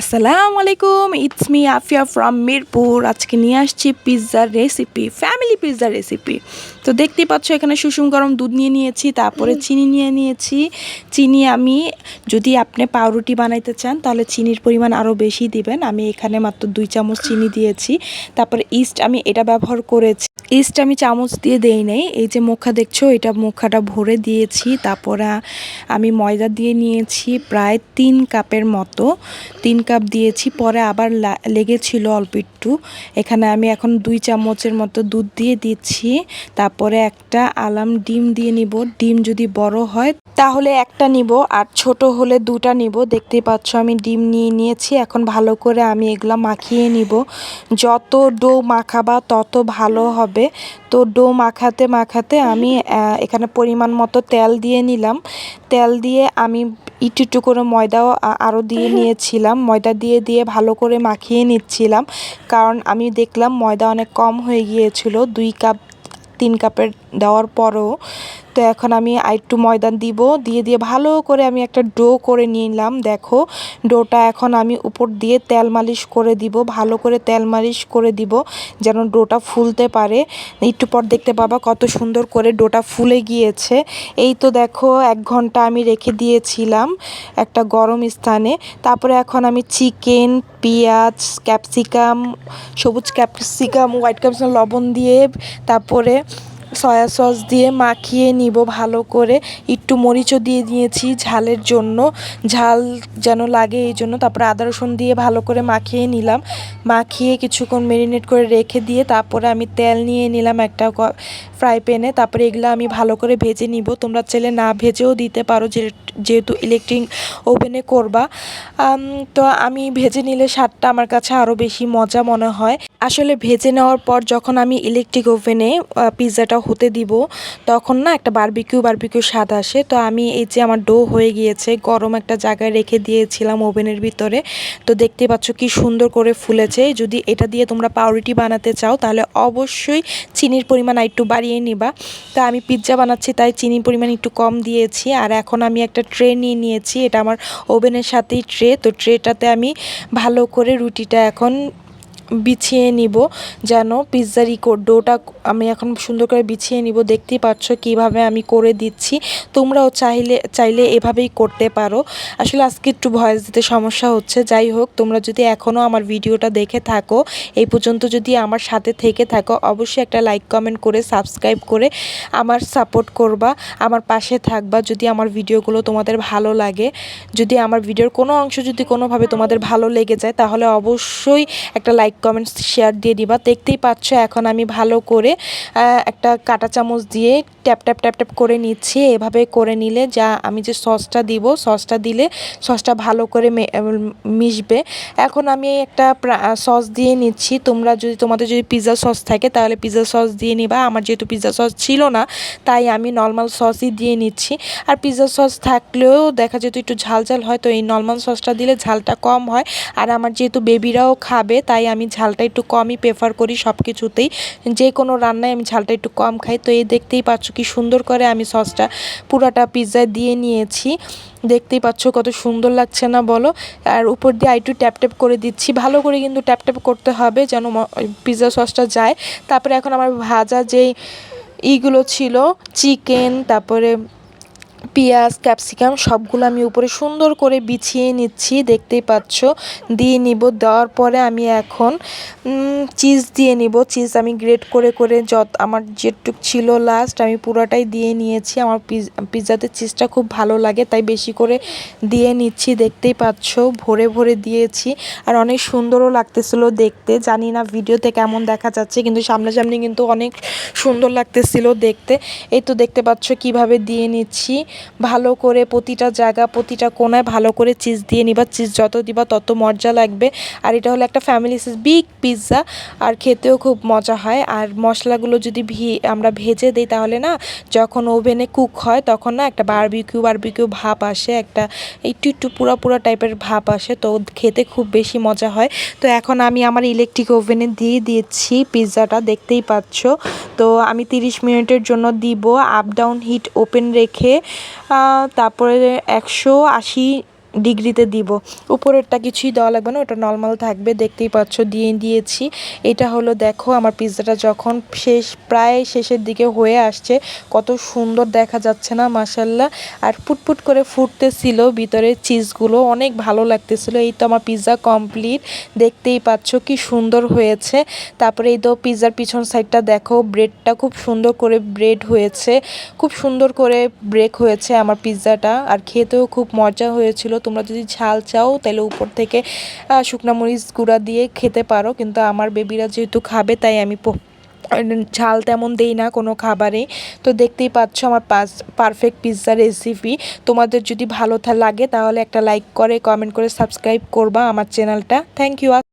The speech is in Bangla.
আসসালামু আলাইকুম, it's me Afia from Mirpur. আজকে নিয়ে আসছি পিৎজার রেসিপি, ফ্যামিলি পিৎজার রেসিপি। তো দেখতেই পাচ্ছ এখানে সুষুম গরম দুধ নিয়ে নিয়েছি, তারপরে চিনি নিয়ে নিয়েছি। চিনি আমি, যদি আপনি পাউরুটি বানাইতে চান তাহলে চিনির পরিমাণ আরও বেশি দিবেন। আমি এখানে মাত্র 2 চামচ চিনি দিয়েছি। তারপরে ইস্ট আমি এটা ব্যবহার করেছি। ইস্ট আমি চামচ দিয়ে দেই নাই, এই যে মুখা দেখছো এটা মুখাটা ভরে দিয়েছি। তারপরে আমি ময়দা দিয়ে নিয়েছি প্রায় 3 কাপের মতো, 3 কাপ দিয়েছি। পরে আবার লেগেছিল অল্প একটু, এখানে আমি এখন 2 চামচের মতো দুধ দিয়ে দিচ্ছি। তারপরে একটা আলাম ডিম দিয়ে নিব। ডিম যদি বড় হয় তাহলে একটা নিব, আর ছোট হলে 2টা নিব। দেখতেই পাচ্ছ আমি ডিম নিয়ে নিয়েছি। এখন ভালো করে আমি এগুলা মাখিয়ে নিব। যত ডো মাখাবা তত ভালো হবে। তো ডো মাখাতে মাখাতে আমি এখানে পরিমাণ মতো তেল দিয়ে নিলাম। তেল দিয়ে আমি একটু একটু করে ময়দাও আরও দিয়ে নিয়েছিলাম। ময়দা দিয়ে দিয়ে ভালো করে মাখিয়ে নিচ্ছিলাম, কারণ আমি দেখলাম ময়দা অনেক কম হয়ে গিয়েছিল 2 কাপ 3 কাপের দেওয়ার পরও। তো এখন আমি আরেকটু ময়দা দিব, দিয়ে দিয়ে ভালো করে আমি একটা ডো করে নিলাম। দেখো ডোটা এখন আমি উপর দিয়ে তেল মালিশ করে দিব, ভালো করে তেল মালিশ করে দিব যেন ডোটা ফুলতে পারে। একটু পর দেখতে পাবা কত সুন্দর করে ডোটা ফুলে গিয়েছে। এই তো দেখো 1 ঘন্টা আমি রেখে দিয়েছিলাম একটা গরম স্থানে। তারপরে এখন আমি চিকেন, পেঁয়াজ, ক্যাপসিকাম, সবুজ ক্যাপসিকাম, হোয়াইট ক্যাপসিকাম লবণ দিয়ে, তারপরে সয়া সস দিয়ে মাখিয়ে নিব ভালো করে। একটু মরিচও দিয়ে দিয়েছি ঝালের জন্য, ঝাল যেন লাগে এই জন্য। তারপরে আদা রসুন দিয়ে ভালো করে মাখিয়ে নিলাম। মাখিয়ে কিছুক্ষণ ম্যারিনেট করে রেখে দিয়ে তারপরে আমি তেল নিয়ে নিলাম একটা ফ্রাই প্যানে। তারপরে এগুলো আমি ভালো করে ভেজে নিব। তোমরা চাইলে না ভেজেও দিতে পারো, যেহেতু ইলেকট্রিক ওভেনে করবা। তো আমি ভেজে নিলে স্বাদটা আমার কাছে আরও বেশি মজা মনে হয়। আসলে ভেজে নেওয়ার পর যখন আমি ইলেকট্রিক ওভেনে পিৎজাটা হতে দিব তখন না একটা বারবিকিউ স্বাদ আসে। তো আমি এই যে আমার ডো হয়ে গিয়েছে, গরম একটা জায়গায় রেখে দিয়েছিলাম ওভেনের ভিতরে। তো দেখতে পাচ্ছ কি সুন্দর করে ফুলেছে। যদি এটা দিয়ে তোমরা পাউরুটি বানাতে চাও তাহলে অবশ্যই চিনির পরিমাণ একটু বাড়িয়ে নিবা। তা আমি পিৎজা বানাচ্ছি তাই চিনির পরিমাণ একটু কম দিয়েছি। আর এখন আমি একটা ট্রে নিয়ে নিয়েছি, এটা আমার ওভেনের সাথেই ট্রে। তো ট্রেটাতে আমি ভালো করে রুটিটা এখন বিছিয়ে নিব, যেন পিৎজার ডোটা আমি এখন সুন্দর করে বিছিয়ে নিব। দেখতেই পাচ্ছ কিভাবে আমি করে দিচ্ছি। তোমরাও চাইলে এভাবেই করতে পারো। আসলে আজকে একটু ভয়েস দিতে সমস্যা হচ্ছে। যাই হোক, তোমরা যদি এখনও আমার ভিডিওটা দেখে থাকো, এই পর্যন্ত যদি আমার সাথে থেকে থাকো, অবশ্যই একটা লাইক কমেন্ট করে সাবস্ক্রাইব করে আমার সাপোর্ট করবা, আমার পাশে থাকবা। যদি আমার ভিডিওগুলো তোমাদের ভালো লাগে, যদি আমার ভিডিওর কোনো অংশ যদি কোনোভাবে তোমাদের ভালো লেগে যায় তাহলে অবশ্যই একটা লাইক কমেন্ট শেয়ার দিয়ে দিবা। দেখতেই পাচ্ছ এখন আমি ভালো করে একটা কাঁটা চামচ দিয়ে ট্যাপ ট্যাপ ট্যাপ ট্যাপ করে নিচ্ছি। এভাবে করে নিলে যা আমি যে সসটা দিব, সসটা দিলে সসটা ভালো করে মিশবে। এখন আমি একটা সস দিয়ে নিচ্ছি। তোমাদের যদি পিৎজা সস থাকে তাহলে পিৎজা সস দিয়ে নিবা। আমার যেহেতু পিৎজা সস ছিল না তাই আমি নর্মাল সসই দিয়ে নিচ্ছি। আর পিৎজা সস থাকলেও দেখা যেত একটু ঝাল ঝাল হয়, তো এই নর্মাল সসটা দিলে ঝালটা কম হয়। আর আমার যেহেতু বেবিরাও খাবে তাই আমি ঝালটা একটু কমই প্রেফার করি সব কিছুতেই, যে কোনো রান্নায় আমি ঝালটা একটু কম খাই। তো এই দেখতেই পাচ্ছ কি সুন্দর করে আমি সসটা পুরাটা পিৎজায় দিয়ে নিয়েছি। দেখতেই পাচ্ছ কত সুন্দর লাগছে না বলো। আর উপর দিয়ে একটু ট্যাপ ট্যাপ করে দিচ্ছি, ভালো করে কিন্তু ট্যাপ ট্যাপ করতে হবে যেন পিৎজা সসটা যায়। তারপরে এখন আমার ভাজা যেই ইগুলো ছিল, চিকেন, তারপরে পেঁয়াজ, ক্যাপসিকাম সবগুলো আমি উপরে সুন্দর করে বিছিয়ে নিচ্ছি। দেখতেই পাচ্ছ দিয়ে নিব। দেওয়ার পরে আমি এখন চিজ দিয়ে নিব। চিজ আমি গ্রেট করে করে আমার যেটুক ছিল লাস্ট আমি পুরোটাই দিয়ে নিয়েছি। আমার পিৎজাতে চিজটা খুব ভালো লাগে তাই বেশি করে দিয়ে নিচ্ছি। দেখতেই পাচ্ছ ভরে ভরে দিয়েছি, আর অনেক সুন্দরও লাগতেছিল দেখতে। জানি না ভিডিওতে কেমন দেখা যাচ্ছে, কিন্তু সামনাসামনি কিন্তু অনেক সুন্দর লাগতেছিল দেখতে। এই তো দেখতে পাচ্ছ কিভাবে দিয়ে নিচ্ছি ভালো করে প্রতিটা জায়গা, প্রতিটা কোণায় ভালো করে চিজ দিয়ে নিবা। চিজ যত দিবা তত মজা লাগবে। আর এটা হলো একটা ফ্যামিলি বিগ পিৎজা, আর খেতেও খুব মজা হয়। আর মশলাগুলো যদি আমরা ভেজে দিই তাহলে না, যখন ওভেনে কুক হয় তখন না একটা বারবিকিউ ভাপ আসে, একটা একটু একটু পুরা টাইপের ভাপ আসে, তো খেতে খুব বেশি মজা হয়। তো এখন আমি আমার ইলেকট্রিক ওভেনে দিয়ে দিয়েছি পিৎজাটা, দেখতেই পাচ্ছ। তো আমি 30 মিনিটের জন্য দিব, আপ ডাউন হিট ওপেন রেখে। তারপরে 180 ডিগ্রিতে দিব। উপরেরটা কিছুই দেওয়া লাগবে না, ওটা নর্মাল থাকবে। দেখতেই পাচ্ছ দিয়েছি। এটা হলো দেখো আমার পিৎজাটা যখন প্রায় শেষের দিকে হয়ে আসছে, কত সুন্দর দেখা যাচ্ছে না মাশাল্লাহ। আর পুটপুট করে ফুটতেছিল ভিতরে চিজগুলো, অনেক ভালো লাগতেছিল। এই তো আমার পিৎজা কমপ্লিট, দেখতেই পাচ্ছ কি সুন্দর হয়েছে। তারপরে এই তো পিৎজার পিছন সাইডটা দেখো, ব্রেডটা খুব সুন্দর করে ব্রেড হয়েছে, খুব সুন্দর করে ব্রেক হয়েছে আমার পিৎজাটা। আর খেতেও খুব মজা হয়েছিল। তোমরা যদি ঝাল চাও তাহলে উপর থেকে শুকনা মরিচ গুঁড়া দিয়ে খেতে পারো, কিন্তু আমার বেবিরা যেহেতু খাবে তাই আমি ঝাল তেমন দেই না কোনো খাবারে। তো দেখতেই পাচ্ছ আমার পারফেক্ট পিৎজা রেসিপি। তোমাদের যদি ভালো লাগে তাহলে একটা লাইক করে কমেন্ট করে সাবস্ক্রাইব করবা আমার চ্যানেলটা। Thank you.